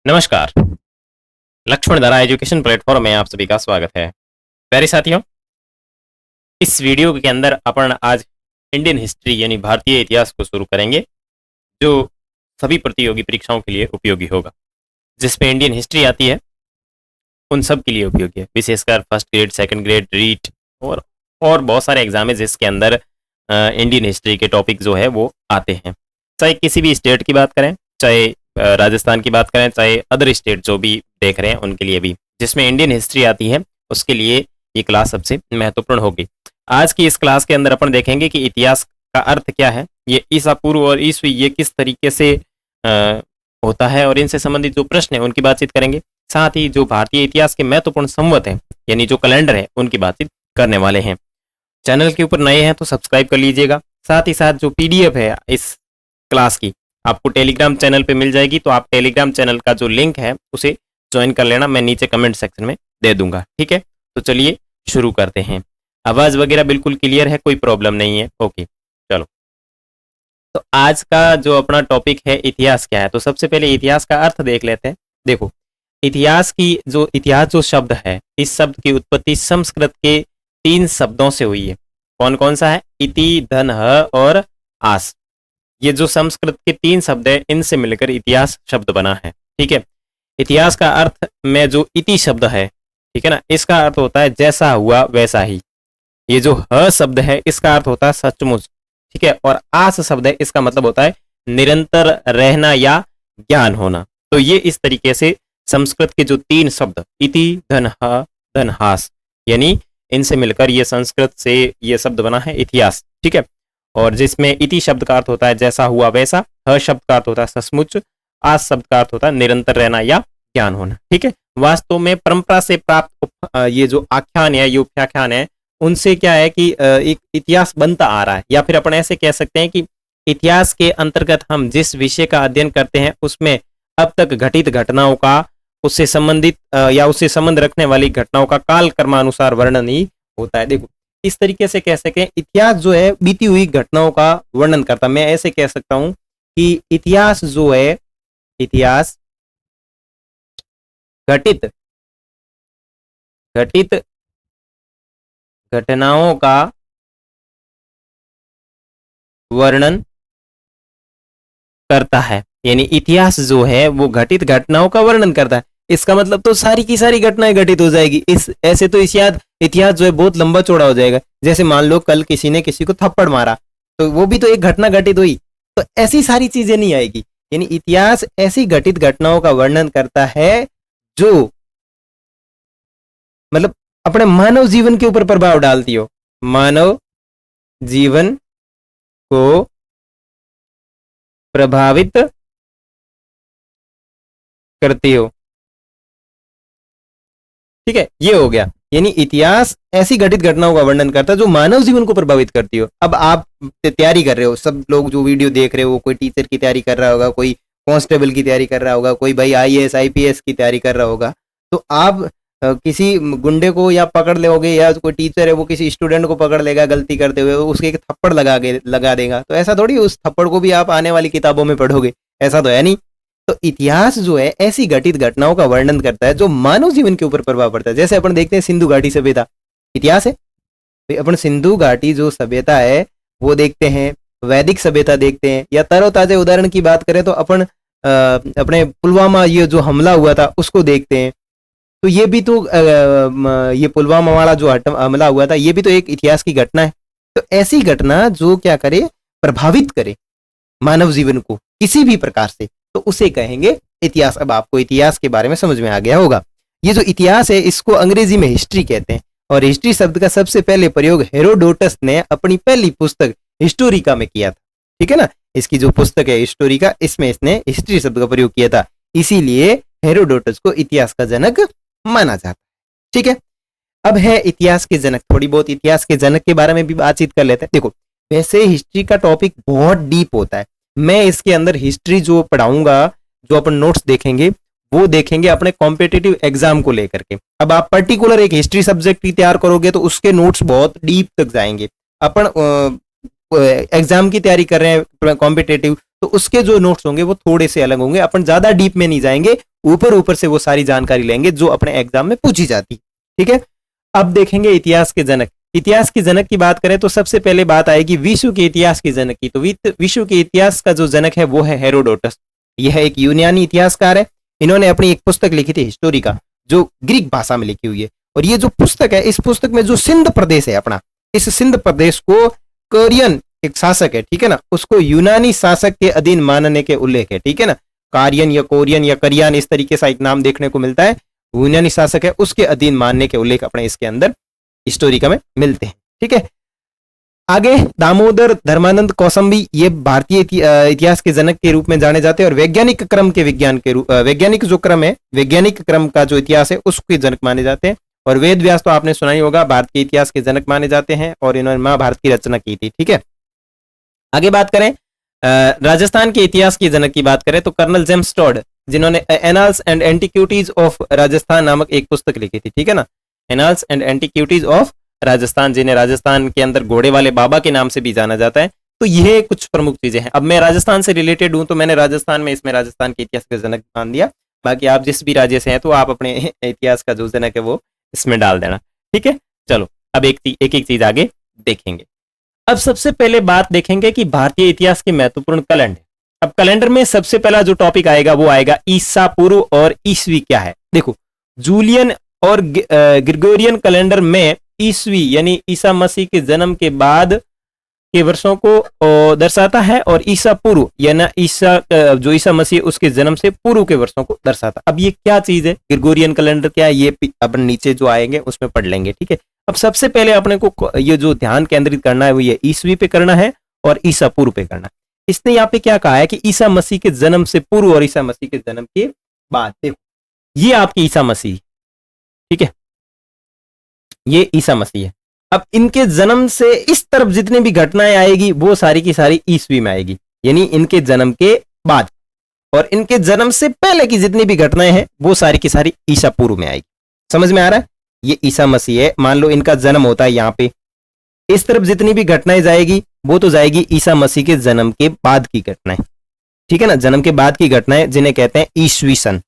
नमस्कार। लक्ष्मण धारा education platform में आप सभी का स्वागत है। प्यारे साथियों, इस वीडियो के अंदर अपन आज इंडियन हिस्ट्री यानी भारतीय इतिहास को शुरू करेंगे, जो सभी प्रतियोगी परीक्षाओं के लिए उपयोगी होगा। जिसमें इंडियन हिस्ट्री आती है उन सब के लिए उपयोगी है, विशेषकर first grade, second grade, REET और बहुत सारे एग्जाम है जिसके अंदर इंडियन हिस्ट्री के टॉपिक जो है वो आते हैं। चाहे किसी भी स्टेट की बात करें, चाहे राजस्थान की बात करें, चाहे अदर स्टेट जो भी देख रहे हैं उनके लिए भी, जिसमें इंडियन हिस्ट्री आती है उसके लिए ये क्लास सबसे महत्वपूर्ण होगी। आज की इस क्लास के अंदर अपन देखेंगे कि इतिहास का अर्थ क्या है, ये ईसा पूर्व और ईस्वी ये किस तरीके से होता है और इनसे संबंधित जो प्रश्न है उनकी बातचीत करेंगे। साथ ही जो भारतीय इतिहास के महत्वपूर्ण संवत हैं यानी जो कैलेंडर है उनकी बातचीत करने वाले हैं। चैनल के ऊपर नए हैं तो सब्सक्राइब कर लीजिएगा। साथ ही साथ जो पीडीएफ है इस क्लास की आपको टेलीग्राम चैनल पे मिल जाएगी, तो आप टेलीग्राम चैनल का जो लिंक है उसे ज्वाइन कर लेना, मैं नीचे कमेंट सेक्शन में दे दूंगा। ठीक है, तो चलिए शुरू करते हैं। आवाज वगैरह बिल्कुल क्लियर है, कोई प्रॉब्लम नहीं है? ओके, चलो। तो आज का जो अपना टॉपिक है इतिहास क्या है, तो सबसे पहले इतिहास का अर्थ देख लेते हैं। देखो, इतिहास जो शब्द है, इस शब्द की उत्पत्ति संस्कृत के 3 शब्दों से हुई है। कौन कौन सा है? इति, धन, ह और आस। ये जो संस्कृत के 3 शब्द है इनसे मिलकर इतिहास शब्द बना है। ठीक है, इतिहास का अर्थ में जो इति शब्द है, ठीक है ना, इसका अर्थ होता है जैसा हुआ वैसा ही। ये जो ह शब्द है इसका अर्थ होता है सचमुच। ठीक है, और आस शब्द है इसका मतलब होता है निरंतर रहना या ज्ञान होना। तो ये इस तरीके से संस्कृत के जो 3 शब्द इति, धन, ह, धन, हास, यानी इनसे मिलकर ये संस्कृत से ये शब्द बना है इतिहास। ठीक है, और जिसमें इति शब्द का अर्थ होता है जैसा हुआ वैसा, ह शब्द का अर्थ होता है सचमुच, आस शब्द का अर्थ होता है निरंतर रहना या ज्ञान होना। ठीक है, वास्तव में परंपरा से प्राप्त ये जो आख्यान है, ये उपाख्यान है, उनसे क्या है कि एक इतिहास बनता आ रहा है, या फिर अपन ऐसे कह सकते हैं कि इतिहास के अंतर्गत हम जिस विषय का अध्ययन करते हैं उसमें अब तक घटित घटनाओं का, उससे संबंधित या उससे संबंध रखने वाली घटनाओं का काल क्रमानुसार वर्णन ही होता है। देखो, इस तरीके से कह सकें इतिहास जो है बीती हुई घटनाओं का वर्णन करता। मैं ऐसे कह सकता हूं कि इतिहास जो है, इतिहास घटित घटनाओं का वर्णन करता है। यानी इतिहास जो है वो घटित घटनाओं का वर्णन करता है। इसका मतलब तो सारी की सारी घटनाएं घटित हो जाएगी। इस ऐसे तो इतिहास जो है बहुत लंबा चौड़ा हो जाएगा। जैसे मान लो कल किसी ने किसी को थप्पड़ मारा, तो वो भी तो एक घटना घटित हुई। तो ऐसी सारी चीजें नहीं आएगी। यानी इतिहास ऐसी घटित घटनाओं का वर्णन करता है जो मतलब अपने मानव जीवन के ऊपर प्रभाव डालती हो, मानव जीवन को प्रभावित करती हो। ठीक है, ये हो गया। यानी इतिहास ऐसी घटित घटनाओं का वर्णन करता है जो मानव जीवन को प्रभावित करती हो। अब आप तैयारी कर रहे हो, सब लोग जो वीडियो देख रहे हो, कोई टीचर की तैयारी कर रहा होगा, कोई कांस्टेबल की तैयारी कर रहा होगा, कोई भाई आईएएस आईपीएस की तैयारी कर रहा होगा। तो आप किसी गुंडे को या पकड़ लोगे, या कोई टीचर है वो किसी स्टूडेंट को पकड़ लेगा गलती करते हुए, उसके एक थप्पड़ लगा देगा। तो ऐसा थोड़ी उस थप्पड़ को भी आप आने वाली किताबों में पढ़ोगे, ऐसा तो है नहीं। तो इतिहास जो है ऐसी घटित घटनाओं का वर्णन करता है जो मानव जीवन के ऊपर प्रभाव पड़ता है। जैसे अपन देखते हैं सिंधु घाटी सभ्यता, इतिहास है। तो अपन सिंधु घाटी जो सभ्यता है वो देखते हैं, वैदिक सभ्यता देखते हैं, या तरोताजा उदाहरण की बात करें तो अपन अपने पुलवामा ये जो हमला हुआ था उसको देखते हैं। तो ये भी तो ये पुलवामा वाला जो हमला हुआ था ये भी तो एक इतिहास की घटना है। तो ऐसी घटना जो क्या करे, प्रभावित करे मानव जीवन को किसी भी प्रकार से, तो उसे कहेंगे इतिहास। अब आपको इतिहास के बारे में समझ में आ गया होगा। ये जो इतिहास है इसको अंग्रेजी में हिस्ट्री कहते हैं, और हिस्ट्री शब्द का सबसे पहले प्रयोग हेरोडोटस ने अपनी पहली पुस्तक हिस्टोरिका में किया था। ठीक है ना, इसकी जो पुस्तक है हिस्टोरिका, इसमें इसने हिस्ट्री शब्द का प्रयोग किया था। इसीलिए हेरोडोटस को इतिहास का जनक माना जाता है। ठीक है, अब है इतिहास के जनक। थोड़ी बहुत इतिहास के जनक के बारे में भी बातचीत कर लेते हैं। देखो, वैसे हिस्ट्री का टॉपिक बहुत डीप होता है। मैं इसके अंदर हिस्ट्री जो पढ़ाऊंगा, जो अपन नोट्स देखेंगे वो देखेंगे अपने कॉम्पिटिटिव एग्जाम को लेकर के। अब आप पर्टिकुलर एक हिस्ट्री सब्जेक्ट की तैयार करोगे तो उसके नोट्स बहुत डीप तक जाएंगे। अपन एग्जाम की तैयारी कर रहे हैं कॉम्पिटेटिव, तो उसके जो नोट्स होंगे वो थोड़े से अलग होंगे। अपन ज्यादा डीप में नहीं जाएंगे, ऊपर ऊपर से वो सारी जानकारी लेंगे जो अपने एग्जाम में पूछी जाती। ठीक है, अब देखेंगे इतिहास के जनक। इतिहास के जनक की बात करें तो सबसे पहले बात आएगी विश्व के इतिहास के जनक की। तो विश्व के इतिहास का जो जनक है वो है हेरोडोटस। यह एक यूनानी इतिहासकार है। इन्होंने अपनी एक पुस्तक लिखी थी हिस्टोरिका, जो ग्रीक भाषा में लिखी हुई है। और ये जो पुस्तक है, इस पुस्तक में जो सिंध प्रदेश है अपना, इस सिंध प्रदेश को कोरियन एक शासक है, ठीक है ना, उसको यूनानी शासक के अधीन मानने के उल्लेख है। ठीक है ना, कारियन या कोरियन या करियान इस तरीके से एक नाम देखने को मिलता है। यूनानी शासक है, उसके अधीन मानने के उल्लेख अपने इसके अंदर हिस्टोरिका में मिलते हैं। ठीक है, आगे दामोदर धर्मानंद कौसम्बी, ये भारतीय इतिहास के जनक के रूप में जाने जाते हैं। और वैज्ञानिक क्रम के विज्ञान के रूप, वैज्ञानिक जो क्रम है, वैज्ञानिक क्रम का जो इतिहास है उसके जनक माने जाते हैं। और वेद व्यास तो आपने सुना ही होगा, भारत के इतिहास के जनक माने जाते हैं और इन्होंने महाभारत की रचना की थी। ठीक है, आगे बात करें राजस्थान के इतिहास के जनक की बात करें तो कर्नल जेम्स टॉड, जिन्होंने एनाल्स एंड एंटिक्यूटीज ऑफ राजस्थान नामक एक पुस्तक लिखी थी। ठीक है ना, एनाल्स एंड एंटिक्यूटीज ऑफ राजस्थान, जिन्हें राजस्थान के अंदर घोड़े वाले बाबा के नाम से भी जाना जाता है। तो यह कुछ प्रमुख चीजें हैं। अब मैं राजस्थान से रिलेटेड हूं तो मैंने राजस्थान में इसमें राजस्थान के इतिहास के जनक मान दिया। बाकी आप जिस भी राज्य से हैं तो आप अपने इतिहास का जो जनक है वो इसमें डाल देना। ठीक है, चलो अब एक एक चीज आगे देखेंगे। अब सबसे पहले बात देखेंगे कि भारतीय इतिहास के महत्वपूर्ण कैलेंडर। अब कैलेंडर में सबसे पहला जो टॉपिक आएगा वो आएगा ईसा पूर्व और ईसवी क्या है। देखो, जूलियन और ग्रिगोरियन कैलेंडर में ईसवी यानी ईसा मसीह के जन्म के बाद के वर्षों को दर्शाता है, और ईसा पूर्व यानी जो ईसा मसीह उसके जन्म से पूर्व के वर्षों को दर्शाता। अब ये क्या चीज है, ग्रिगोरियन कैलेंडर क्या है, ये अपन नीचे जो आएंगे उसमें पढ़ लेंगे। ठीक है, अब सबसे पहले अपने को ये जो ध्यान केंद्रित करना है वो ये ईसवी पे करना है और ईसा पूर्व पे करना है। इसने यहाँ पे क्या कहा है कि ईसा मसीह के जन्म से पूर्व और ईसा मसीह के जन्म के बाद। देखो, ये आपकी ईसा मसीह, ठीक है, ये ईसा मसीह है। अब इनके जन्म से इस तरफ जितनी भी घटनाएं आएगी वो सारी की सारी ईसवी में आएगी, यानी इनके जन्म के बाद। और इनके जन्म से पहले की जितनी भी घटनाएं हैं वो सारी की सारी ईसा पूर्व में आएगी। समझ में आ रहा है, ये ईसा मसीह है। मान लो इनका जन्म होता है यहाँ पे, इस तरफ जितनी भी घटनाएं जाएगी वो तो जाएगी ईसा मसीह के जन्म के बाद की घटनाएं। ठीक है ना, जन्म के बाद की घटनाएं जिन्हें कहते हैं ईसवी सन।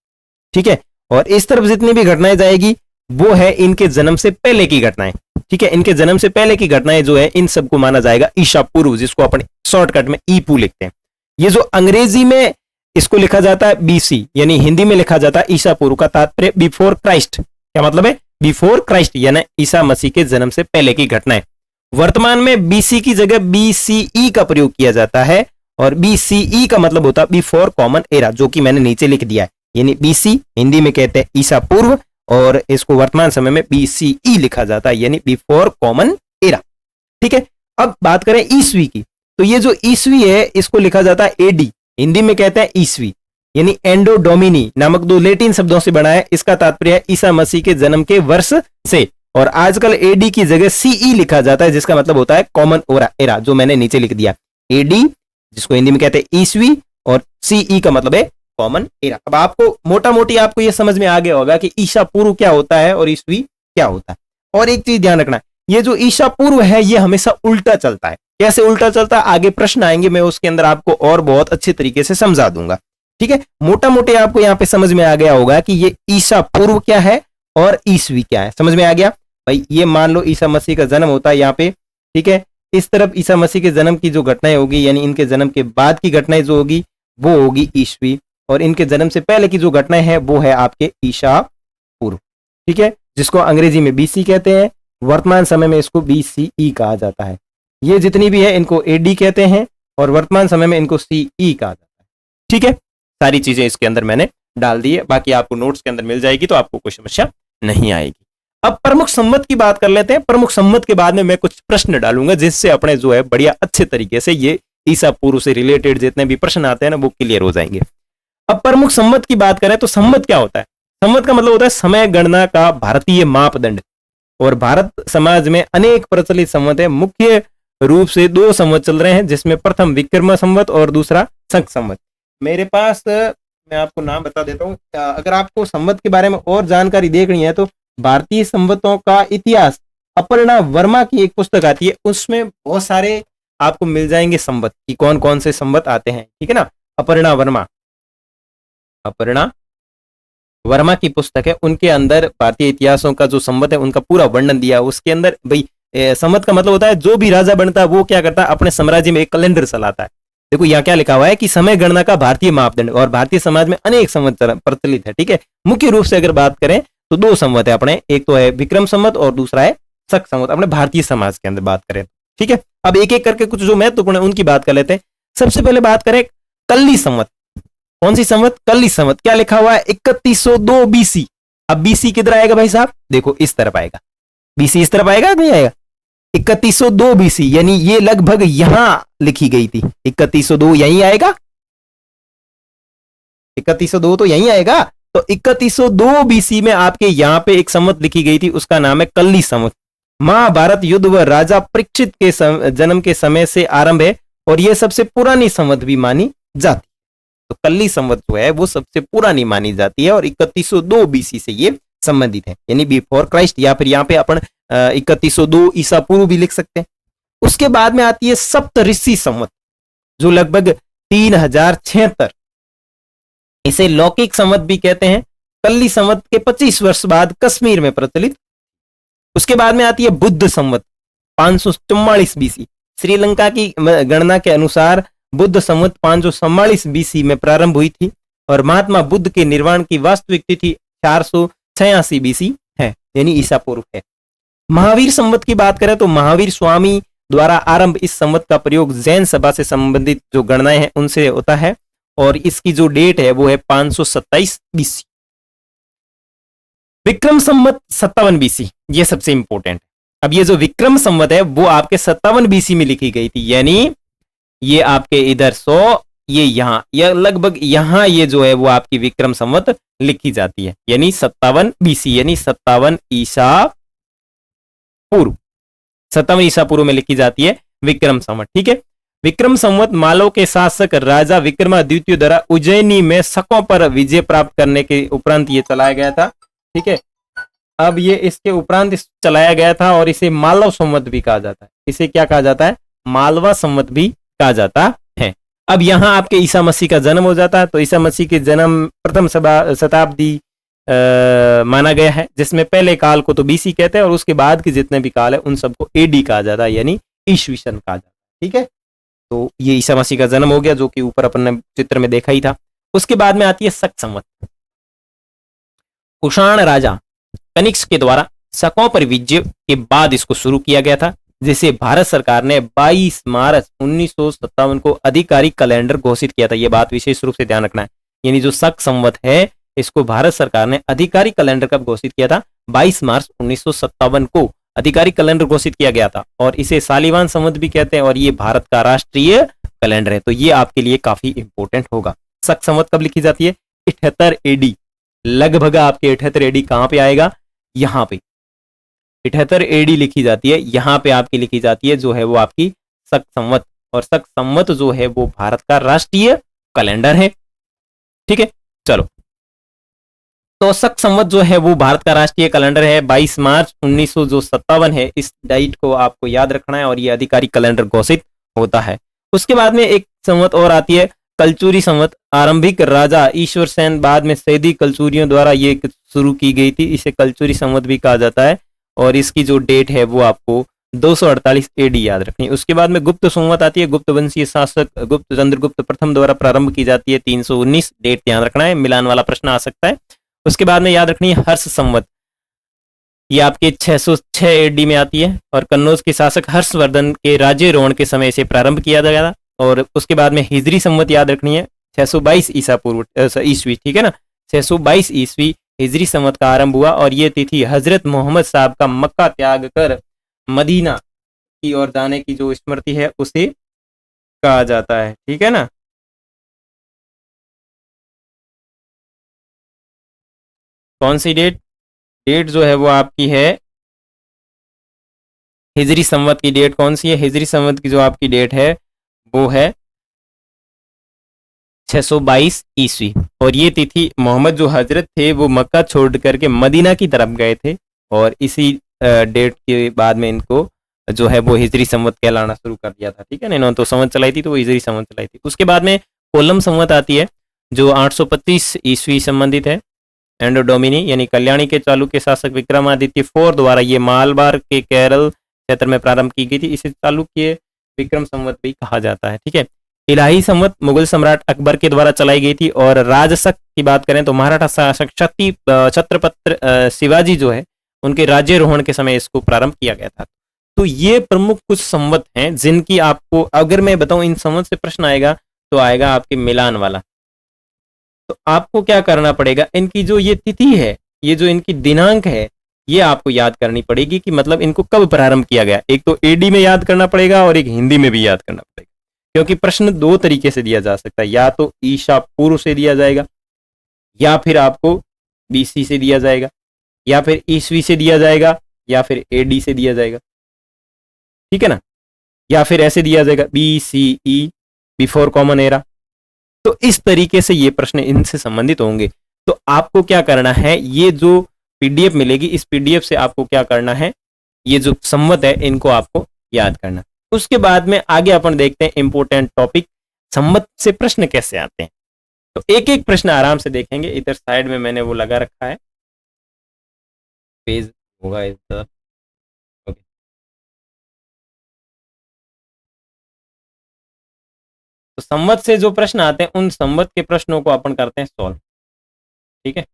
ठीक है, और इस तरफ जितनी भी घटनाएं जाएगी वो है इनके जन्म से पहले की घटनाएं। ठीक है, इनके जन्म से पहले की घटनाएं जो है इन सबको माना जाएगा ईसा पूर्व, जिसको अपन शॉर्टकट में ईपू लिखते हैं। ये जो अंग्रेजी में इसको लिखा जाता है बीसी, यानी हिंदी में लिखा जाता है ईसा पूर्व, का तात्पर्य बिफोर क्राइस्ट। क्या मतलब है, बिफोर क्राइस्ट यानी ईसा मसीह के जन्म से पहले की घटनाएं। वर्तमान में बीसी की जगह बीसीई का प्रयोग किया जाता है, और बीसीई का मतलब होता है बिफोर कॉमन एरा, जो कि मैंने नीचे लिख दिया है। यानी बीसी हिंदी में कहते हैं ईसा पूर्व, और इसको वर्तमान समय में बीसीई लिखा जाता है, यानी बिफोर कॉमन एरा। ठीक है, अब बात करें ईसवी की, तो ये जो ईसवी है इसको लिखा जाता है एडी, हिंदी में कहते हैं ईसवी, यानी एंडो डोमिनी नामक दो लैटिन शब्दों से बना है। इसका तात्पर्य है ईसा मसीह के जन्म के वर्ष से। और आजकल एडी की जगह सीई लिखा जाता है, जिसका मतलब होता है कॉमन एरा, जो मैंने नीचे लिख दिया। एडी जिसको हिंदी में कहते हैं ईसवी, और सीई का मतलब है कॉमन एरा। अब आपको मोटा मोटी आपको यह समझ में आ गया होगा कि ईसा पूर्व क्या होता है और ईसवी क्या होता है। और एक चीज ध्यान रखना, ये जो ईसा पूर्व है ये हमेशा उल्टा चलता है। कैसे उल्टा चलता है, आगे प्रश्न आएंगे, मैं उसके अंदर आपको और बहुत अच्छे तरीके से समझा दूंगा। ठीक है, मोटा मोटे आपको यहाँ पे समझ में आ गया होगा कि ये ईसा पूर्व क्या है और ईसवी क्या है। समझ में आ गया भाई। ये मान लो ईसा मसीह का जन्म होता है यहाँ पे, ठीक है, इस तरफ ईसा मसीह के जन्म की जो घटनाएं होगी, यानी इनके जन्म के बाद की घटनाएं जो होगी वो होगी ईसवी, और इनके जन्म से पहले की जो घटनाएं हैं वो है आपके ईसा पूर्व। ठीक है, जिसको अंग्रेजी में बीसी कहते हैं, वर्तमान समय में इसको बीसीई कहा जाता है। ये जितनी भी है इनको एडी कहते हैं, और वर्तमान समय में इनको सीई कहा जाता है। ठीक है, सारी चीजें इसके अंदर मैंने डाल दी है, बाकी आपको नोट्स के अंदर मिल जाएगी, तो आपको कोई समस्या नहीं आएगी। अब प्रमुख संवत की बात कर लेते हैं। प्रमुख संवत के बाद में मैं कुछ प्रश्न डालूंगा, जिससे अपने जो है बढ़िया अच्छे तरीके से ये ईसा पूर्व से रिलेटेड जितने भी प्रश्न आते हैं ना वो क्लियर हो जाएंगे। अब प्रमुख संवत की बात करें तो संवत क्या होता है। संवत का मतलब होता है समय गणना का भारतीय मापदंड, और भारत समाज में अनेक प्रचलित संवत है। मुख्य रूप से दो संवत चल रहे हैं, जिसमें प्रथम विक्रम संवत और दूसरा शक संवत। मेरे पास मैं आपको नाम बता देता हूँ। अगर आपको संवत के बारे में और जानकारी देखनी है तो भारतीय संवतों का इतिहास अपर्णा वर्मा की एक पुस्तक आती है, उसमें बहुत सारे आपको मिल जाएंगे संवत कि कौन कौन से संवत आते हैं, ठीक है ना। अपर्णा वर्मा की पुस्तक है, उनके अंदर भारतीय इतिहासों का जो संवत है उनका पूरा वर्णन दिया। उसके अंदर भाई संवत का मतलब होता है जो भी राजा बनता है वो क्या करता है, अपने साम्राज्य में एक कैलेंडर चलाता है। देखो यहाँ क्या लिखा हुआ है कि समय गणना का भारतीय मापदंड, और भारतीय समाज में अनेक संवत प्रचलित है, ठीक है। मुख्य रूप से अगर बात करें तो दो संवत है अपने, एक तो है विक्रम संवत और दूसरा है शक संवत, अपने भारतीय समाज के अंदर बात करें, ठीक है। अब एक एक करके कुछ जो महत्वपूर्ण है उनकी बात कर लेते हैं। सबसे पहले बात करें कल्ली संवत। कौन सी संवत? कल्ली संवत। क्या लिखा हुआ है? 3102 बीसी। अब बीसी किधर आएगा भाई साहब? देखो इस तरफ आएगा, बीसी इस तरफ आएगा, नहीं आएगा? 3102 बीसी, यानी ये लगभग यहां लिखी गई थी। 3102 यहीं आएगा, 3102 तो यहीं आएगा। तो 3102 बीसी में आपके यहां पे एक संवत लिखी गई थी, उसका नाम है कल्ली संवत। महाभारत युद्ध व राजा परीक्षित के जन्म के समय से आरंभ है, और यह सबसे पुरानी संवत भी मानी जाती है। तो कल्ली संवत जो है वो सबसे पुरानी मानी जाती है, और 3102 बीसी से ये संबंधित है, यानी बिफोर क्राइस्ट, या फिर यहाँ पे अपन 3102 ईसा पूर्व भी लिख सकते हैं। उसके बाद में आती है सप्तऋषि संवत, जो लगभग 3076, इसे लौकिक संवत भी कहते हैं। कल्ली संवत के 25 वर्ष बाद कश्मीर में प्रचलित। उसके बाद में आती है बुद्ध संवत 544 बीसी। श्रीलंका की गणना के अनुसार बुद्ध संवत 544 बीसी में प्रारंभ हुई थी, और महात्मा बुद्ध के निर्वाण की वास्तविक तिथि 486 बीसी है, यानी ईसा पूर्व है। महावीर संवत की बात करें तो महावीर स्वामी द्वारा आरंभ इस संवत का प्रयोग जैन सभा से संबंधित जो गणनाएं हैं उनसे होता है, और इसकी जो डेट है वो है 527 बीसी। विक्रम संवत 57 बीसी, ये सबसे इंपॉर्टेंट है। अब ये जो विक्रम संवत है वो आपके 57 बीसी में लिखी गई थी, यानी ये आपके इधर 100, ये यहां, यह लगभग यहां, ये जो है वो आपकी विक्रम संवत लिखी जाती है, यानी 57 बीसी, यानी 57 ईसा पूर्व, 57 ईसा पूर्व में लिखी जाती है विक्रम संवत, ठीक है। विक्रम संवत मालव के शासक राजा विक्रमादित्य द्वारा उज्जैनी में शकों पर विजय प्राप्त करने के उपरांत ये चलाया गया था, ठीक है। अब ये इसके उपरांत चलाया गया था, और इसे मालव संवत भी कहा जाता है। इसे क्या कहा जाता है? मालवा संवत भी कहा जाता है। अब यहां आपके ईसा मसीह का जन्म हो जाता है, तो ईसा मसीह के जन्म प्रथम शताब्दी माना गया है, जिसमें पहले काल को तो बीसी कहते हैं, और उसके बाद के जितने भी काल है उन सबको एडी कहा जाता है, यानी ईस्वी सन कहा जाता है, ठीक है। तो ये ईसा मसीह का जन्म हो गया, जो कि ऊपर अपन ने चित्र में देखा ही था। उसके बाद में आती है शक संवत। कुषाण राजा कनिष्क के द्वारा शकों पर विजय के बाद इसको शुरू किया गया था, जिसे भारत सरकार ने 22 मार्च 1957 को आधिकारिक कैलेंडर घोषित किया था। यह बात विशेष रूप से ध्यान रखना है, यानी जो शक संवत है इसको भारत सरकार ने आधिकारिक कैलेंडर कब घोषित किया था? 22 मार्च 1957 को आधिकारिक कैलेंडर घोषित किया गया था, और इसे सालीवान संवत भी कहते हैं, और ये भारत का राष्ट्रीय कैलेंडर है। तो ये आपके लिए काफी इंपॉर्टेंट होगा। शक संवत कब लिखी जाती है? 78 एडी, लगभग आपके 78 एडी कहां पे आएगा? यहां पे 78 एडी लिखी जाती है, यहां पे आपकी लिखी जाती है जो है वो आपकी शक संवत, और शक संवत जो है वो भारत का राष्ट्रीय कैलेंडर है, ठीक है। चलो, तो शक संवत जो है वो भारत का राष्ट्रीय कैलेंडर है। 22 मार्च 1957 है, इस डेट को आपको याद रखना है, और ये आधिकारिक कैलेंडर घोषित होता है। उसके बाद में एक संवत और आती है कलचुरी संवत। आरंभिक राजा ईश्वर सेन, बाद में सैदी कलचुरियों द्वारा ये शुरू की गई थी, इसे कलचुरी संवत भी कहा जाता है, और इसकी जो डेट है वो आपको 248 एडी याद रखनी है। उसके बाद में गुप्त संवत आती है, गुप्त वंशीय शासक गुप्त चंद्रगुप्त प्रथम द्वारा प्रारंभ की जाती है, 319 डेट ध्यान रखना है, मिलान वाला प्रश्न आ सकता है। उसके बाद में याद रखनी है हर्ष संवत, ये आपके 606 एडी में आती है, और कन्नौज के शासक हर्षवर्धन के राज्यारोहण के समय इसे प्रारंभ किया गया था। और उसके बाद में हिजरी संवत याद रखनी है, 622 ईसा पूर्व ईस्वी, ठीक है ना, 622 ईस्वी हिजरी संवत का आरंभ हुआ, और ये तिथि हजरत मोहम्मद साहब का मक्का त्याग कर मदीना की ओर जाने की जो स्मृति है उसे कहा जाता है, ठीक है ना। कौन सी डेट? डेट जो है वो आपकी है हिजरी संवत की डेट कौन सी है? हिजरी संवत की जो आपकी डेट है वो है 622 ईस्वी, और ये तिथि मोहम्मद जो हजरत थे वो मक्का छोड़ करके मदीना की तरफ गए थे, और इसी डेट के बाद में इनको जो है वो हिजरी संवत कहलाना शुरू कर दिया था। ठीक है ना, इन्होंने तो संवत चलाई थी तो वो हिजरी संवत चलाई थी। उसके बाद में कोलम संवत आती है जो 825 ईस्वी संबंधित है। एंडो डोमिनी यानी कल्याणी के चालुक्य शासक विक्रमादित्य IV द्वारा ये मालबार के केरल क्षेत्र में प्रारंभ की गई थी। इसे चालुक्य विक्रम संवत भी कहा जाता है। ठीक है, इलाही संवत मुगल सम्राट अकबर के द्वारा चलाई गई थी। और राजसक की बात करें तो मराठा शासक छत्रपति शिवाजी जो है उनके राज्यारोहण के समय इसको प्रारंभ किया गया था। तो ये प्रमुख कुछ संवत हैं जिनकी आपको अगर मैं बताऊं इन संवत से प्रश्न आएगा तो आएगा आपके मिलान वाला। तो आपको क्या करना पड़ेगा, इनकी जो ये तिथि है, ये जो इनकी दिनांक है, ये आपको याद करनी पड़ेगी कि मतलब इनको कब प्रारंभ किया गया। एक तो एडी में याद करना पड़ेगा और एक हिंदी में भी याद करना पड़ेगा, क्योंकि प्रश्न दो तरीके से दिया जा सकता है, या तो ईसा पूर्व से दिया जाएगा, या फिर आपको बीसी से दिया जाएगा, या फिर ईसवी से दिया जाएगा, या फिर एडी से दिया जाएगा। ठीक है ना, या फिर ऐसे दिया जाएगा BCE बिफोर कॉमन एरा। तो इस तरीके से ये प्रश्न इनसे संबंधित होंगे। तो आपको क्या करना है, ये जो पीडीएफ मिलेगी इस पीडीएफ से आपको क्या करना है, ये जो संवत है इनको आपको याद करना। उसके बाद में आगे अपन देखते हैं इंपॉर्टेंट टॉपिक, संवत से प्रश्न कैसे आते हैं। तो एक एक प्रश्न आराम से देखेंगे। इधर साइड में मैंने वो लगा रखा है, पेज होगा इधर। ओके, तो संवत से जो प्रश्न आते हैं उन संवत के प्रश्नों को अपन करते हैं सॉल्व। ठीक है,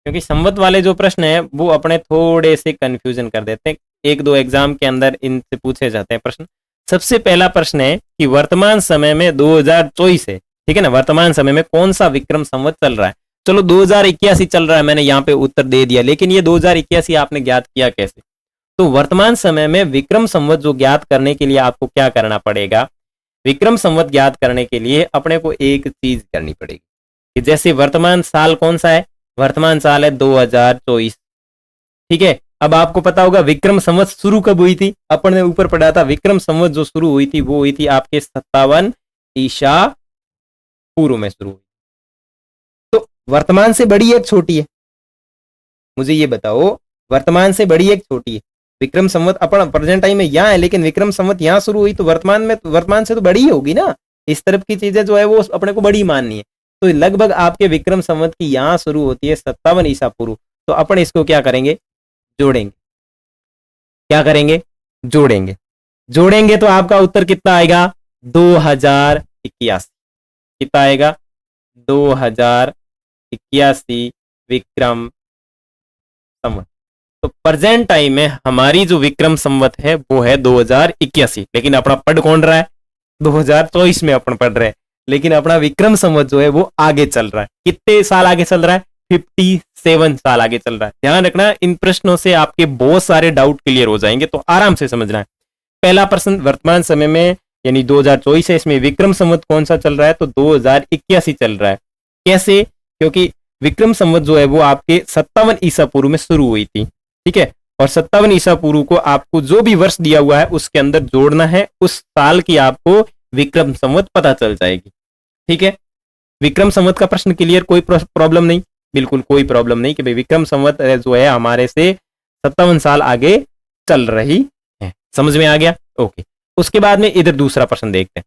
क्योंकि संवत वाले जो प्रश्न है वो अपने थोड़े से कंफ्यूजन कर देते हैं, एक दो एग्जाम के अंदर इनसे पूछे जाते हैं प्रश्न। सबसे पहला प्रश्न है कि वर्तमान समय में 2024 है। ठीक है ना, वर्तमान समय में कौन सा विक्रम संवत चल रहा है। चलो 2081 चल रहा है, मैंने यहाँ पे उत्तर दे दिया, लेकिन ये 2081 आपने ज्ञात किया कैसे। तो वर्तमान समय में विक्रम संवत जो ज्ञात करने के लिए आपको क्या करना पड़ेगा, विक्रम संवत ज्ञात करने के लिए अपने को एक चीज करनी पड़ेगी कि जैसे वर्तमान साल कौन सा है, वर्तमान साल है 2024। ठीक है, अब आपको पता होगा विक्रम संवत शुरू कब हुई थी, अपन ने ऊपर पढ़ा था विक्रम संवत जो शुरू हुई थी वो हुई थी आपके 57 ईसा पूर्व में शुरू हुई। तो वर्तमान से बड़ी एक छोटी है, मुझे ये बताओ वर्तमान से बड़ी एक छोटी है। विक्रम संवत अपन प्रेजेंट टाइम में यहाँ है, लेकिन विक्रम संवत यहाँ शुरू हुई तो वर्तमान से तो बड़ी ही होगी ना। इस तरफ की चीजें जो है वो अपने को बड़ी माननी है। तो लगभग आपके विक्रम संवत की यहाँ शुरू होती है 57 ईसा पूर्व। तो अपन इसको क्या करेंगे, जोड़ेंगे। क्या करेंगे, जोड़ेंगे। जोड़ेंगे तो आपका उत्तर कितना आएगा, 2081। कितना आएगा, 2081 विक्रम संवत। तो प्रेजेंट टाइम में हमारी जो विक्रम संवत है वो है 2081, लेकिन अपना पढ़ कौन रहा है, 2024 में अपन पढ़ रहे हैं, लेकिन अपना विक्रम संवत जो है वो आगे चल रहा है। कितने साल आगे चल रहा है, 57 साल आगे चल रहा है। ध्यान रखना, इन प्रश्नों से आपके बहुत सारे डाउट क्लियर हो जाएंगे, तो आराम से समझना है। पहला प्रश्न वर्तमान समय में यानी 2024 है, इसमें विक्रम संवत कौन सा चल रहा है, तो 2081 चल रहा है। कैसे, क्योंकि विक्रम संवत जो है वो आपके 57 ईसा पूर्व में शुरू हुई थी। ठीक है, और 57 ईसा पूर्व को आपको जो भी वर्ष दिया हुआ है उसके अंदर जोड़ना है, उस साल की आपको विक्रम संवत पता चल जाएगी। ठीक है, विक्रम संवत का प्रश्न क्लियर, कोई प्रॉब्लम नहीं, बिल्कुल कोई प्रॉब्लम नहीं कि भाई विक्रम संवत जो है हमारे से 57 साल आगे चल रही है। समझ में आ गया, ओके। उसके बाद में इधर दूसरा प्रश्न देखते हैं,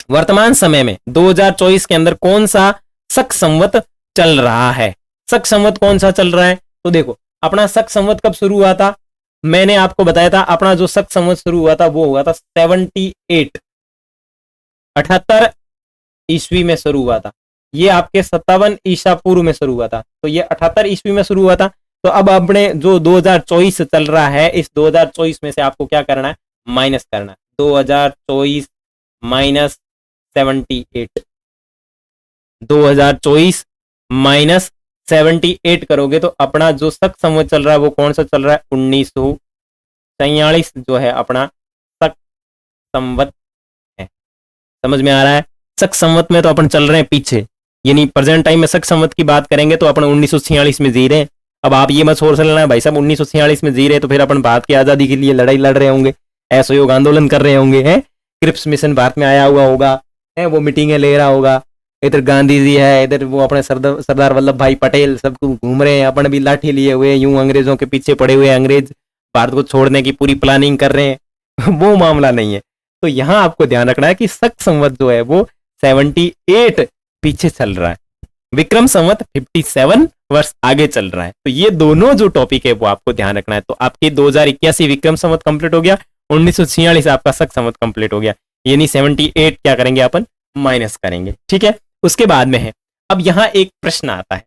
वर्तमान समय में 2024 के अंदर कौन सा शक संवत चल रहा है। शक संवत कौन सा चल रहा है, तो देखो अपना शक संवत कब शुरू हुआ था, मैंने आपको बताया था अपना जो शक संवत शुरू हुआ था वो हुआ था 78 ईस्वी में शुरू हुआ था। ये आपके 57 ईसा पूर्व में शुरू हुआ था, तो ये 78 ईस्वी में शुरू हुआ था। तो अब अपने जो 2024 चल रहा है, इस 2024 में से आपको क्या करना है, माइनस करना है। 2024 माइनस 78, 2024 माइनस 78 करोगे तो अपना जो शक संवत चल रहा है वो कौन सा चल रहा है, 1943 जो है अपना शक संवत है। समझ में आ रहा है, शक संवत में तो अपन चल रहे हैं पीछे, यानी प्रेजेंट टाइम में शक संवत की बात करेंगे तो अपन 1946 में जी रहे हैं। अब आप ये मत सोच लेना भाई साहब 1946 में जी रहे तो फिर अपन भारत की आजादी के लिए लड़ाई लड़ रहे होंगे, असहयोग आंदोलन कर रहे होंगे, हैं क्रिप्स मिशन भारत में आया हुआ होगा, है वो मीटिंगें ले रहा होगा, इधर गांधी जी है, इधर वो अपने सरदार वल्लभ भाई पटेल, सब घूम रहे हैं, अपन भी लाठी लिए हुए यूं अंग्रेजों के पीछे पड़े हुए, अंग्रेज भारत को छोड़ने की पूरी प्लानिंग कर रहे हैं वो मामला नहीं है। तो यहाँ आपको ध्यान रखना है कि शक संवत जो है वो 78 पीछे चल रहा है, विक्रम संवत 57 वर्ष आगे चल रहा है। तो ये दोनों जो टॉपिक है वो आपको ध्यान रखना है। तो आपके 2081 विक्रम संवत कंप्लीट हो गया, 1946 आपका शक संवत कंप्लीट हो गया, यानी 78 क्या करेंगे अपन, माइनस करेंगे। ठीक है, उसके बाद में है, अब यहाँ एक प्रश्न आता है,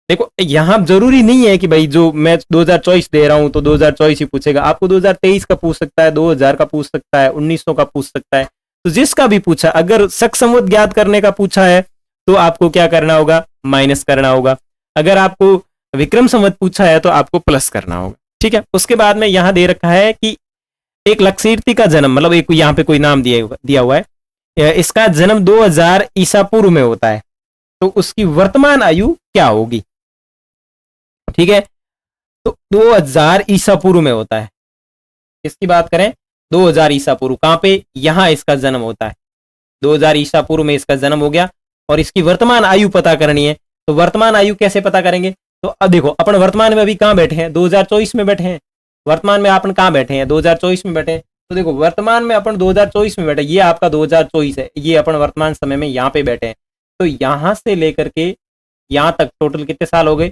देखो यहाँ जरूरी नहीं है कि भाई जो मैं 2024 दे रहा हूं तो 2024 ही पूछेगा, आपको 2023 का पूछ सकता है, 2000 का पूछ सकता है, 1900 का पूछ सकता है। तो जिसका भी पूछा, अगर शक संवत ज्ञात करने का पूछा है तो आपको क्या करना होगा, माइनस करना होगा। अगर आपको विक्रम संवत पूछा है तो आपको प्लस करना होगा। ठीक है, उसके बाद में यहाँ दे रखा है कि एक लक्षीर्ति का जन्म, मतलब एक यहाँ पे कोई नाम दिया हुआ है, इसका जन्म 2000 ईसा पूर्व में होता है, तो उसकी वर्तमान आयु क्या होगी। ठीक है, तो 2000 ईसा पूर्व में होता है, इसकी बात करें 2000 ईसा पूर्व, कहां पे, यहां इसका जन्म होता है, 2000 ईसा पूर्व में इसका जन्म हो गया, और इसकी वर्तमान आयु पता करनी है। तो वर्तमान आयु कैसे पता करेंगे, तो अब देखो अपन वर्तमान में अभी कहां बैठे हैं, 2024 में बैठे हैं, वर्तमान में अपन कहां बैठे हैं, 2024 में बैठे हैं। तो देखो वर्तमान में अपन 2024 में बैठे, ये आपका 2024 है, ये अपन वर्तमान समय में यहाँ पे बैठे हैं। तो यहां से लेकर के यहां तक टोटल कितने साल हो गए,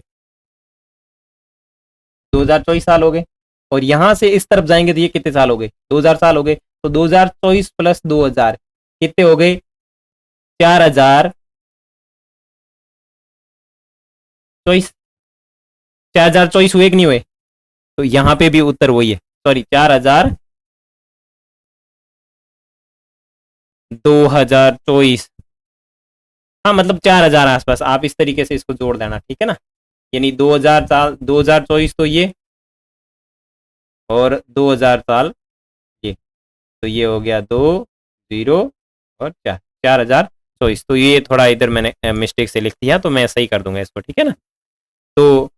2024 साल हो गए, और यहां से इस तरफ जाएंगे तो ये कितने साल हो गए, 2000 साल हो गए। तो 2024 प्लस 2000 कितने हो गए, 4024, 4024 हुए कि नहीं हुए। तो यहां पे भी उत्तर वही है, सॉरी 2024, हाँ मतलब 4000 आसपास, आप इस तरीके से इसको जोड़ देना। ठीक है ना, यानी 2000 साल, 2024 तो ये, और 2000 साल ये, तो ये हो गया 2 0 और 4, 4024। तो ये थोड़ा इधर मैंने मिस्टेक से लिख दिया, तो मैं सही कर दूंगा इसको। ठीक है ना, तो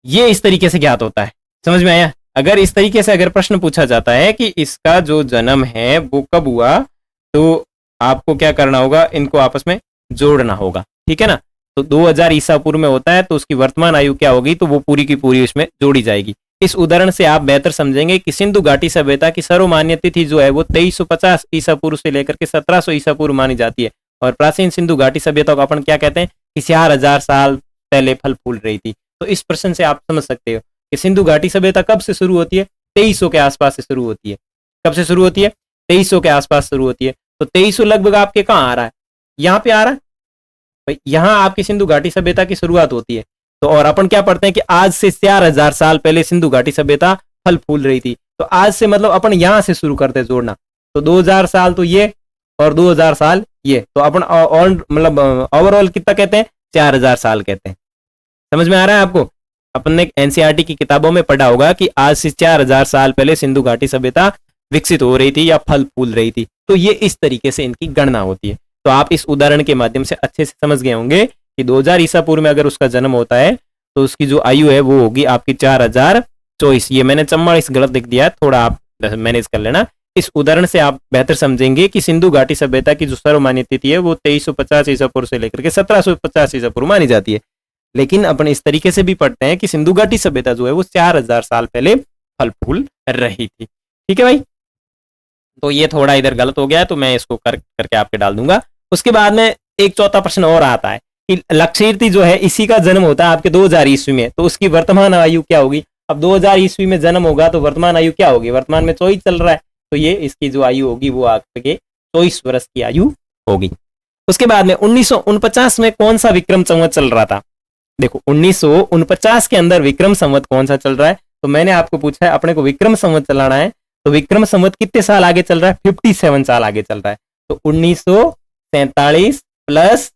ये इस तरीके से ज्ञात होता है, समझ में आया। अगर इस तरीके से अगर प्रश्न पूछा जाता है कि इसका जो जन्म है वो कब हुआ, तो आपको क्या करना होगा, इनको आपस में जोड़ना होगा। ठीक है ना, तो 2000 ईसा पूर्व में होता है, तो उसकी वर्तमान आयु क्या होगी, तो वो पूरी की पूरी उसमें जोड़ी जाएगी। इस उदाहरण से आप बेहतर समझेंगे कि सिंधु घाटी सभ्यता की सर्वमान्य तिथि जो है वो 2350 ईसा पूर्व से लेकर के 1700 ईसा पूर्व मानी जाती है। और प्राचीन सिंधु घाटी सभ्यता को अपन क्या कहते हैं कि 4000 साल पहले फल फूल रही थी। तो इस प्रश्न से आप समझ सकते हो कि सिंधु घाटी सभ्यता कब से शुरू होती है, 2300 के आसपास से शुरू होती है। कब से शुरू होती है, 2300 के आसपास शुरू होती है। तो 2300 लगभग आपके कहाँ आ रहा है, यहाँ पे आ रहा है भाई, यहाँ आपकी सिंधु घाटी सभ्यता की शुरुआत होती है। तो और अपन क्या पढ़ते हैं कि आज से 4000 साल पहले सिंधु घाटी सभ्यता फल फूल रही थी। तो आज से मतलब अपन यहां से शुरू करते हैं जोड़ना। तो 2000 साल तो ये, और 2000 साल ये, तो अपन और मतलब ओवरऑल कितना कहते हैं, 4000 साल कहते हैं। समझ में आ रहा है आपको। अपन ने एनसीईआरटी की किताबों में पढ़ा होगा कि आज से 4000 साल पहले सिंधु घाटी सभ्यता विकसित हो रही थी या फल फूल रही थी। तो ये इस तरीके से इनकी गणना होती है। तो आप इस उदाहरण के माध्यम से अच्छे से समझ गए होंगे कि 2000 ईसा पूर्व में अगर उसका जन्म होता है तो उसकी जो आयु है वो होगी आपकी 4024। ये मैंने 44 गलत लिख दिया है, थोड़ा आप मैनेज कर लेना। इस उदाहरण से आप बेहतर समझेंगे कि सिंधु घाटी सभ्यता की जो सर्वमान्य तिथि है वो 2350 ईसा पूर्व से लेकर के 1750 ईसा पूर्व मानी जाती है। लेकिन अपन इस तरीके से भी पढ़ते हैं कि सिंधु घाटी सभ्यता जो है वो 4000 साल पहले फल फूल रही थी। ठीक है भाई, तो ये थोड़ा इधर गलत हो गया है, तो मैं इसको करके आपके डाल दूंगा। उसके बाद में एक चौथा प्रश्न और आता है कि लक्षीर्ति जो है इसी का जन्म होता है आपके 2000 ईस्वी में, तो उसकी वर्तमान आयु क्या होगी। अब 2000 ईस्वी में जन्म होगा तो वर्तमान आयु क्या होगी, वर्तमान में 24 चल रहा है, तो ये इसकी जो आयु होगी वो आपके 24 वर्ष की आयु होगी। उसके बाद में 1949 में कौन सा विक्रम संवत चल रहा था। देखो 1949 के अंदर विक्रम संवत कौन सा चल रहा है, तो मैंने आपको पूछा है अपने को विक्रम संवत चलाना है, तो विक्रम संवत कितने साल आगे चल रहा है, 57 साल आगे चल रहा है। तो 1947 प्लस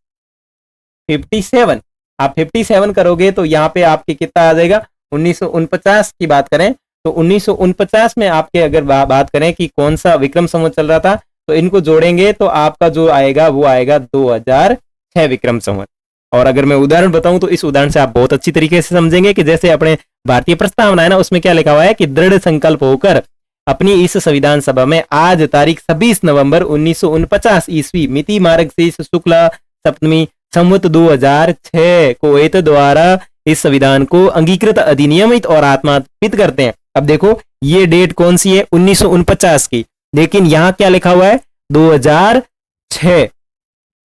57, आप 57 करोगे तो यहाँ पे आपके कितना आ जाएगा, 1949 की बात करें तो 1949 में आपके अगर बात करें कि कौन सा विक्रम संवत चल रहा था, तो इनको जोड़ेंगे तो आपका जो आएगा वो आएगा 2006 विक्रम संवत। और अगर मैं उदाहरण बताऊं तो इस उदाहरण से आप बहुत अच्छी तरीके से समझेंगे कि जैसे अपने भारतीय प्रस्तावना है ना, उसमें क्या लिखा हुआ है कि दृढ़ संकल्प होकर अपनी इस संविधान सभा में आज तारीख 26 नवंबर 1949 ईस्वी मिति मार्ग शीर्ष शुक्ला सप्तमी संवत 2006 कुवैत द्वारा इस संविधान को अंगीकृत, अधिनियमित और आत्मान्वित करते हैं। अब देखो ये डेट कौन सी है, 1949 की, लेकिन यहां क्या लिखा हुआ है 2006,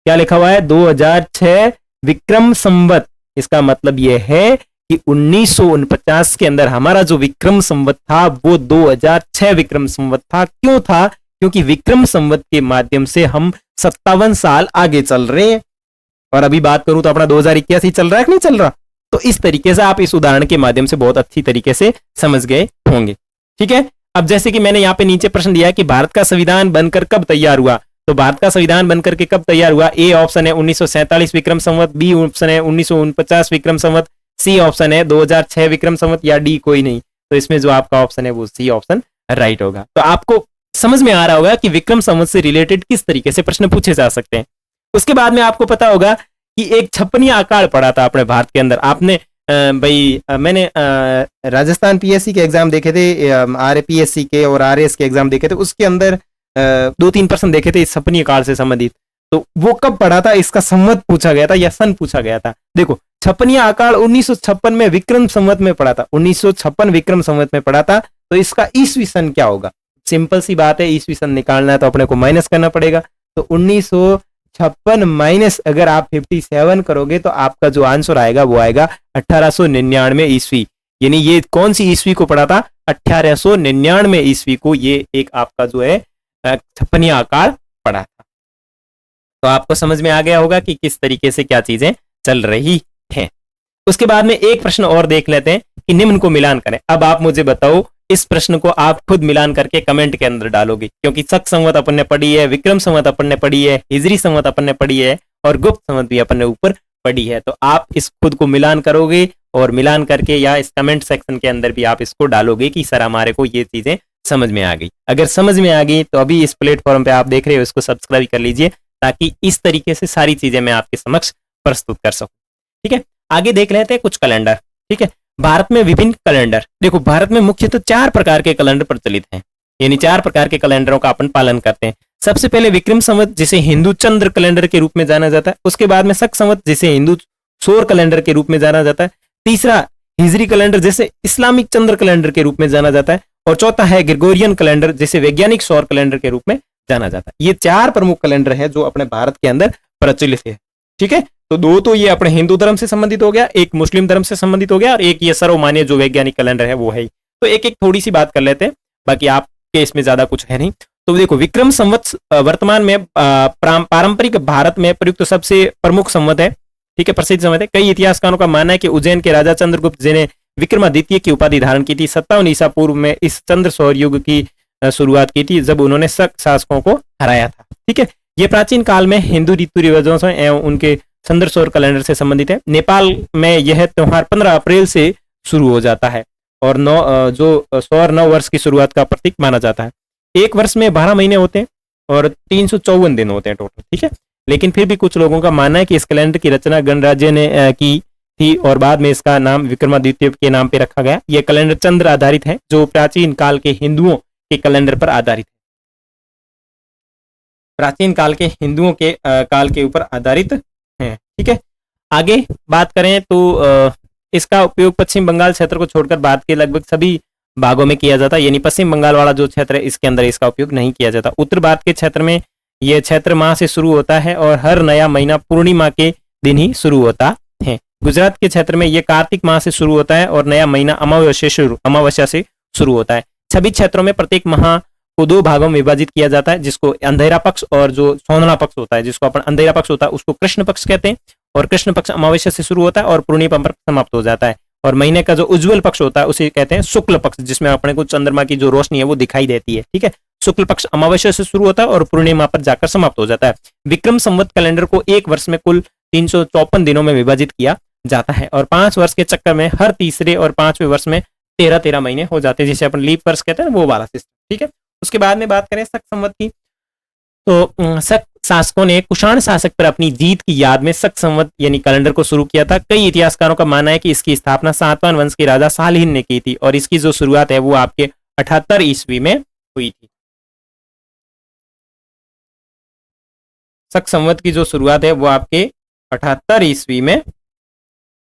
क्या लिखा हुआ है 2006 विक्रम संवत। इसका मतलब यह है कि 1949 के अंदर हमारा जो विक्रम संवत था वो 2006 विक्रम संवत था। क्यों था? क्योंकि विक्रम संवत के माध्यम से हम 57 साल आगे चल रहे हैं। और अभी बात करूं तो अपना 2081 चल रहा है कि नहीं चल रहा? तो इस तरीके से आप इस उदाहरण के माध्यम से बहुत अच्छी तरीके से समझ गए होंगे। ठीक है, अब जैसे कि मैंने यहाँ पे नीचे प्रश्न दिया कि भारत का संविधान बनकर कब तैयार हुआ, तो भारत का संविधान बनकर के कब तैयार हुआ? ए ऑप्शन है 1947 विक्रम संवत, बी ऑप्शन है 1949 विक्रम संवत, सी ऑप्शन है 2006 विक्रम संवत, या डी कोई नहीं। तो इसमें जो आपका ऑप्शन है वो सी ऑप्शन राइट होगा। तो आपको समझ में आ रहा होगा कि विक्रम संवत से रिलेटेड किस तरीके से प्रश्न पूछे जा सकते हैं। उसके बाद में आपको पता होगा कि एक छप्पनिया अकाल पड़ा था अपने भारत के अंदर। आपने मैंने राजस्थान पीएससी के एग्जाम देखे थे, आरपीएससी के और आरएस के एग्जाम देखे थे, उसके अंदर 2-3 प्रश्न देखे थे इस छप्पनिया काल से संबंधित। तो वो कब पड़ा था, इसका संवत पूछा गया था या सन पूछा गया था। देखो छप्पनिया अकाल 1956 में विक्रम संवत में पड़ा था, 1956 विक्रम संवत में पड़ा था। तो इसका ईस्वी सन क्या होगा? सिंपल सी बात है, ईस्वी सन निकालना है तो अपने को माइनस करना पड़ेगा। तो 1956 माइनस अगर आप 57 करोगे तो आपका जो आंसर आएगा वो आएगा 1899 ईस्वी। यानी ये कौन सी ईस्वी को पड़ा था? 1899 ईस्वी को ये एक आपका जो है छप्पनिया अकाल पड़ा था। तो आपको समझ में आ गया होगा कि किस तरीके से क्या चीजें चल रही हैं। उसके बाद में एक प्रश्न और देख लेते हैं कि निम्न को मिलान करें। अब आप मुझे बताओ इस प्रश्न को आप खुद मिलान करके कमेंट के अंदर डालोगे, क्योंकि शक संवत अपन ने पढ़ी है, विक्रम संवत अपन ने पढ़ी है, हिजरी संवत अपन ने पढ़ी है और गुप्त संवत भी अपन ने ऊपर पढ़ी है। तो आप इस खुद को मिलान करोगे और मिलान करके या इस कमेंट सेक्शन के अंदर भी आप इसको डालोगे कि सर हमारे को ये चीजें समझ में आ गई। अगर समझ में आ गई तो अभी इस प्लेटफॉर्म पे आप देख रहे हो इसको सब्सक्राइब कर लीजिए, ताकि इस तरीके से सारी चीजें मैं आपके समक्ष प्रस्तुत कर सकूं। ठीक है, आगे देख लेते हैं कुछ कैलेंडर। ठीक है, भारत में विभिन्न कैलेंडर। देखो भारत में मुख्यतः 4 प्रकार के कैलेंडर प्रचलित हैं, यानी 4 प्रकार के कैलेंडरों का अपन पालन करते हैं। सबसे पहले विक्रम संवत जिसे हिंदू चंद्र कैलेंडर के रूप में जाना जाता है। उसके बाद में शक संवत जिसे हिंदू सौर कैलेंडर के रूप में जाना जाता है। तीसरा हिजरी कैलेंडर जिसे इस्लामिक चंद्र कैलेंडर के रूप में जाना जाता है। और चौथा है ग्रेगोरियन कैलेंडर जिसे वैज्ञानिक सौर कैलेंडर के रूप में जाना जाता है। ये 4 प्रमुख कैलेंडर है जो अपने भारत के अंदर प्रचलित है। ठीक है, तो 2 तो ये अपने हिंदू धर्म से संबंधित हो गया, एक मुस्लिम धर्म से संबंधित हो गया और एक ये सर्वमान्य जो वैज्ञानिक कैलेंडर है वो है। तो एक एक थोड़ी सी बात कर लेते हैं, बाकी आपके इसमें ज्यादा कुछ है नहीं। तो देखो विक्रम संवत वर्तमान में पारंपरिक भारत में प्रयुक्त सबसे प्रमुख संवत है। ठीक है, प्रसिद्ध संवत है। कई इतिहासकारों का मानना है कि उज्जैन के राजा चंद्रगुप्त जिन्हें विक्रमादित्य की उपाधि धारण की थी 57 ईसा पूर्व में इस चंद्र सौर युग की शुरुआत की थी, जब उन्होंने शक शासकों को हराया था। ठीक है, ये प्राचीन काल में हिंदू रीति रिवाजों से एवं उनके चंद्र सौर कैलेंडर से संबंधित है। नेपाल में यह त्योहार 15 अप्रैल से शुरू हो जाता है और जो सौर नव वर्ष की शुरुआत का प्रतीक माना जाता है। एक वर्ष में 12 महीने होते हैं और 354 दिन होते हैं टोटल। ठीक है, लेकिन फिर भी कुछ लोगों का मानना है कि इस कैलेंडर की रचना गणराज्य ने की थी और बाद में इसका नाम विक्रमादित्य के नाम पे रखा गया। यह कैलेंडर चंद्र आधारित है जो प्राचीन काल के हिंदुओं के कैलेंडर पर आधारित है। प्राचीन काल के हिंदुओं के काल के ऊपर आधारित है। ठीक है, आगे बात करें तो इसका उपयोग पश्चिम बंगाल क्षेत्र को छोड़कर भारत के लगभग सभी भागों में किया जाता है। यानी पश्चिम बंगाल वाला जो क्षेत्र है इसके अंदर इसका उपयोग नहीं किया जाता। उत्तर भारत के क्षेत्र में यह क्षेत्र माह से शुरू होता है और हर नया महीना पूर्णिमा के दिन ही शुरू होता है। गुजरात के क्षेत्र में यह कार्तिक माह से शुरू होता है और नया महीना अमावस्या से शुरू होता है। सभी क्षेत्रों में प्रत्येक माह को 2 भागों में विभाजित किया जाता है, जिसको अंधेरा पक्ष और जो सौंदना पक्ष होता है, जिसको अपन अंधेरा पक्ष होता है उसको कृष्ण पक्ष कहते हैं। और कृष्ण पक्ष अमावस्या से शुरू होता है और पूर्णिमा पर समाप्त हो जाता है। और महीने का जो उज्जवल पक्ष होता है उसे कहते हैं शुक्ल पक्ष, जिसमें अपने को चंद्रमा की जो रोशनी है वो दिखाई देती है। ठीक है, शुक्ल पक्ष अमावस्या से शुरू होता है और पूर्णिमा पर जाकर समाप्त हो जाता है। विक्रम संवत कैलेंडर को एक वर्ष में कुल 354 दिनों में विभाजित किया जाता है और 5 वर्ष के चक्कर में हर तीसरे और 5वें वर्ष में 13-13 महीने हो जाते हैं, जिसे अपन लीप वर्ष कहते हैं वो वाला सिस्टम। ठीक है, उसके बाद में बात करें शक संवत की, तो शक शासकों ने कुषाण शासक पर अपनी जीत की याद में शक संवत यानी कैलेंडर को शुरू किया था। कई इतिहासकारों का मानना है कि इसकी स्थापना सातवाहन वंश के राजा सालिहिन ने की थी और इसकी जो शुरुआत है वो आपके 78 ईस्वी में हुई थी। शक संवत की जो शुरुआत है वो आपके 78 ईस्वी में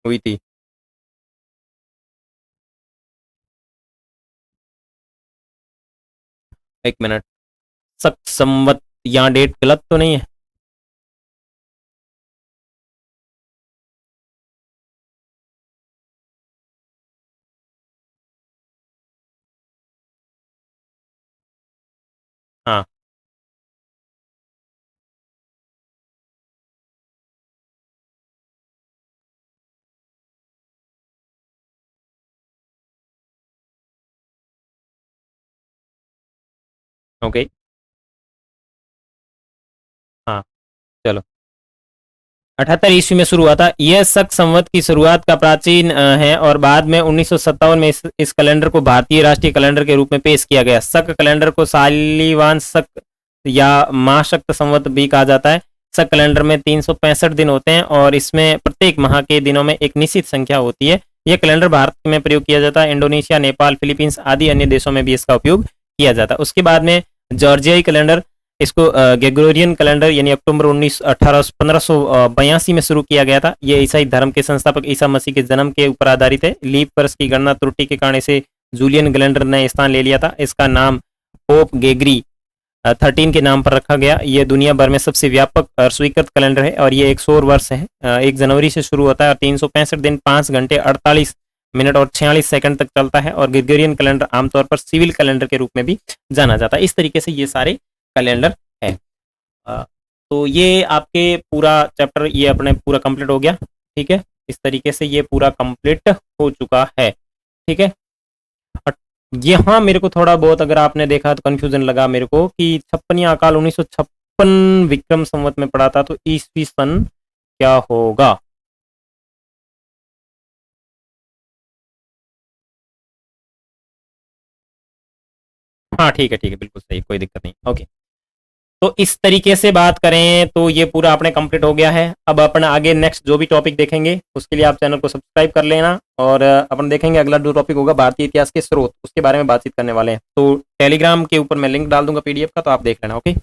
हुई थी। एक मिनट, शक संवत, यहाँ डेट गलत तो नहीं है? हाँ, ओके, हाँ, चलो। 78 ईस्वी में शुरू हुआ था यह शक संवत की शुरुआत का प्राचीन है, और बाद में 1957 में इस कैलेंडर को भारतीय राष्ट्रीय कैलेंडर के रूप में पेश किया गया। शक कैलेंडर को सालीवान शक या माशक्त संवत भी कहा जाता है। शक कैलेंडर में 365 दिन होते हैं और इसमें प्रत्येक माह के दिनों में एक निश्चित संख्या होती है। यह कैलेंडर भारत में प्रयोग किया जाता है, इंडोनेशिया, नेपाल, फिलीपींस आदि अन्य देशों में भी इसका उपयोग किया जाता है। उसके बाद में जॉर्जियाई कैलेंडर, इसको ग्रेगोरियन कैलेंडर यानी अक्टूबर 1582 में शुरू किया गया था। ये ईसाई धर्म के संस्थापक ईसा मसीह के जन्म के ऊपर आधारित है। लीप वर्ष की गणना त्रुटि के कारण इसे जूलियन कैलेंडर ने स्थान ले लिया था। इसका नाम पोप गेगरी 13 के नाम पर रखा गया। ये दुनिया भर में सबसे व्यापक और स्वीकृत कैलेंडर है और ये एक सौर वर्ष है। 1 जनवरी से शुरू होता है और 365 दिन 5 घंटे 48 मिनट और 46 सेकंड तक चलता है। और ग्रेगोरियन कैलेंडर आमतौर पर सिविल कैलेंडर के रूप में भी जाना जाता है। इस तरीके से ये सारे कैलेंडर है। तो ये आपके पूरा चैप्टर ये अपने पूरा कंप्लीट हो गया। ठीक है, इस तरीके से ये पूरा कंप्लीट हो चुका है। ठीक है, यहाँ मेरे को थोड़ा बहुत अगर आपने देखा तो कंफ्यूजन लगा मेरे को कि 56 अकाल 1956 विक्रम संवत में पड़ा था, तो ईस्वी सन क्या होगा? हाँ ठीक है, ठीक है, बिल्कुल सही, कोई दिक्कत नहीं। ओके, तो इस तरीके से बात करें तो ये पूरा अपने कंप्लीट हो गया है। अब अपन आगे नेक्स्ट जो भी टॉपिक देखेंगे उसके लिए आप चैनल को सब्सक्राइब कर लेना, और अपन देखेंगे अगला जो टॉपिक होगा भारतीय इतिहास के स्रोत, उसके बारे में बातचीत करने वाले हैं। तो टेलीग्राम के ऊपर मैं लिंक डाल दूंगा पीडीएफ का, तो आप देख लेना। ओके।